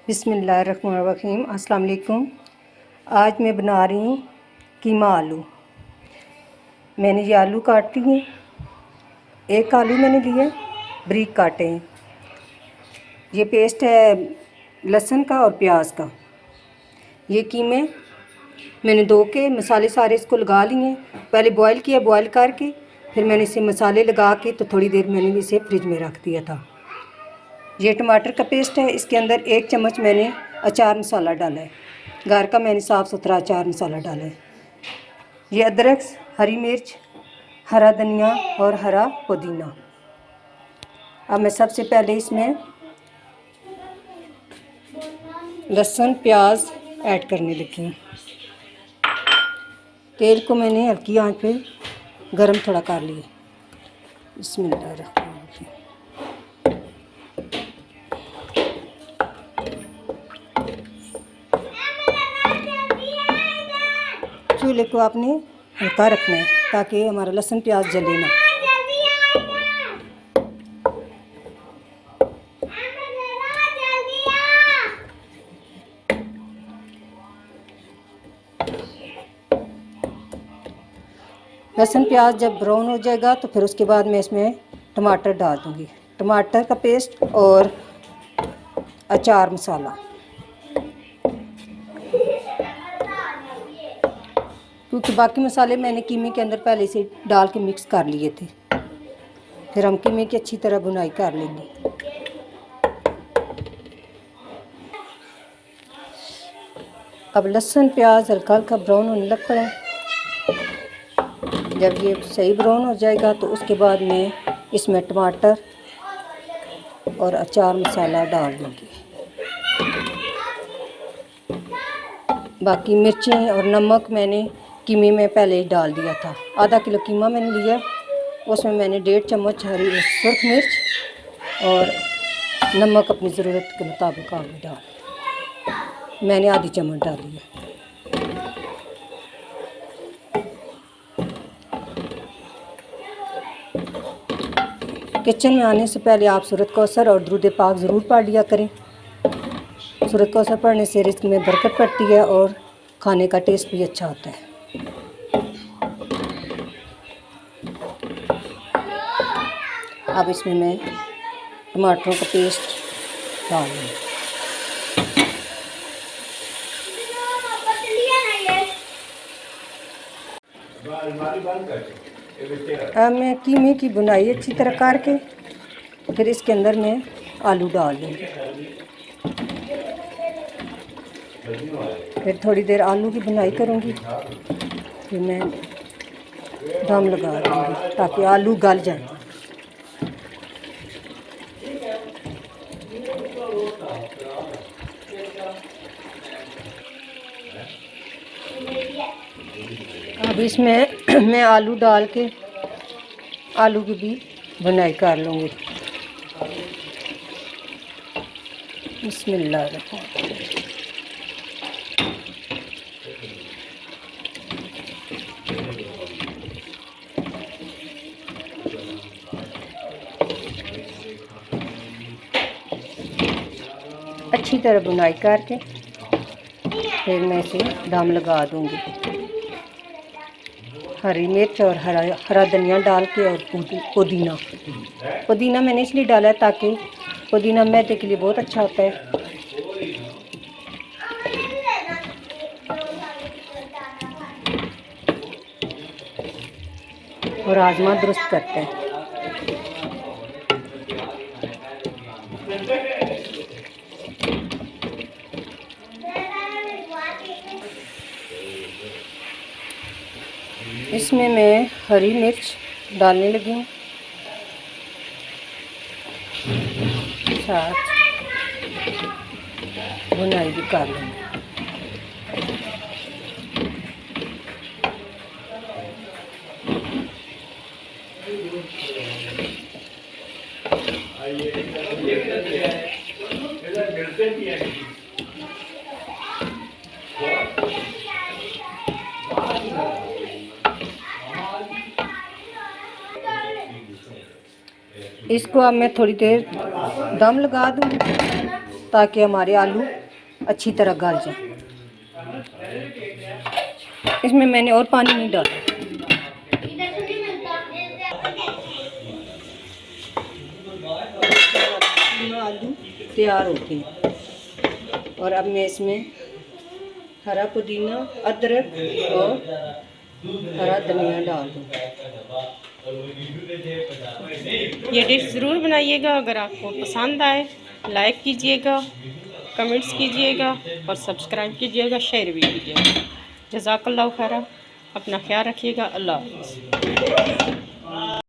बिस्मिल्लाहिर्रहमानिर्रहीम। अस्सलाम वालेकुम। आज मैं बना रही हूँ कीमा आलू। मैंने ये आलू काट लिए, एक आलू मैंने लिए बारीक काटे हैं। ये पेस्ट है लहसुन का और प्याज का। ये कीमे मैंने धो के मसाले सारे इसको लगा लिए। पहले बॉईल किया, बॉईल करके फिर मैंने इसे मसाले लगा के तो थोड़ी देर मैंने इसे फ्रिज में रख दिया था। ये टमाटर का पेस्ट है, इसके अंदर 1 चम्मच मैंने अचार मसाला डाला है। घर का मैंने साफ़ सुथरा अचार मसाला डाला है। ये अदरक, हरी मिर्च, हरा धनिया और हरा पुदीना। अब मैं सबसे पहले इसमें लहसुन प्याज ऐड करने लगी हूँ। तेल को मैंने हल्की आंच पे गरम थोड़ा कर लिया। बिस्मिल्लाहिर्रहमानिर्रहीम। चूल्हे को आपने हल्का रखना है ताकि हमारा लहसुन प्याज जले ना। लहसुन प्याज जब ब्राउन हो जाएगा तो फिर उसके बाद मैं इसमें टमाटर डाल दूँगी। टमाटर का पेस्ट और अचार मसाला, क्योंकि बाकी मसाले मैंने कीमे के अंदर पहले से डाल के मिक्स कर लिए थे। फिर हम कीमे की अच्छी तरह बुनाई कर लेंगे। अब लहसुन प्याज हल्का हल्का ब्राउन होने लग पड़ा। जब ये सही ब्राउन हो जाएगा तो उसके बाद मैं इसमें टमाटर और अचार मसाला डाल दूँगी। बाकी मिर्चें और नमक मैंने कीमे में पहले ही डाल दिया था। आधा किलो कीमा मैंने लिया, उसमें मैंने 1.5 चम्मच हरी सुर्ख मिर्च और नमक अपनी ज़रूरत के मुताबिक आगे डाल, मैंने आधी चम्मच डाली है। किचन में आने से पहले आप सूरत कौसर और दुरूद पाक ज़रूर पढ़ लिया करें। सूरत कौसर पढ़ने से रिज़्क़ में बरकत पड़ती है और खाने का टेस्ट भी अच्छा होता है। अब इसमें मैं टमाटरों का पेस्ट डाल दूँ। अब मैं कीमे की बुनाई अच्छी तरह करके फिर इसके अंदर मैं आलू डाल दूँगी। फिर थोड़ी देर आलू की बुनाई करूँगी, फिर मैं दम लगा दूँगी ताकि आलू गल जाए। अब इसमें मैं आलू डाल के आलू की भी बुनाई कर लूँगी। बिस्मिल्लाहिर्रहमानिर्रहीम। अच्छी तरह बुनाई करके फिर मैं इसे दम लगा दूँगी। हरी मिर्च और हरा धनिया डाल के और पुदीना मैंने इसलिए डाला है ताकि पुदीना मैदे के लिए बहुत अच्छा होता है। और हाजमा दुरुस्त करता है। इसमें मैं हरी मिर्च डालने लगी हूँ, साथ बुनाई भी कर लूँगी। इसको अब मैं थोड़ी देर दम लगा दूँगी ताकि हमारे आलू अच्छी तरह गल जाए। इसमें मैंने और पानी नहीं डाला। आलू तैयार हो गए और अब मैं इसमें हरा पुदीना, अदरक और हरा धनिया डाल दूँ। ये डिश ज़रूर बनाइएगा। अगर आपको पसंद आए लाइक कीजिएगा, कमेंट्स कीजिएगा और सब्सक्राइब कीजिएगा, शेयर भी कीजिएगा। जज़ाकल्लाहु खैरा। अपना ख्याल रखिएगा। अल्लाह हाफ़िज़।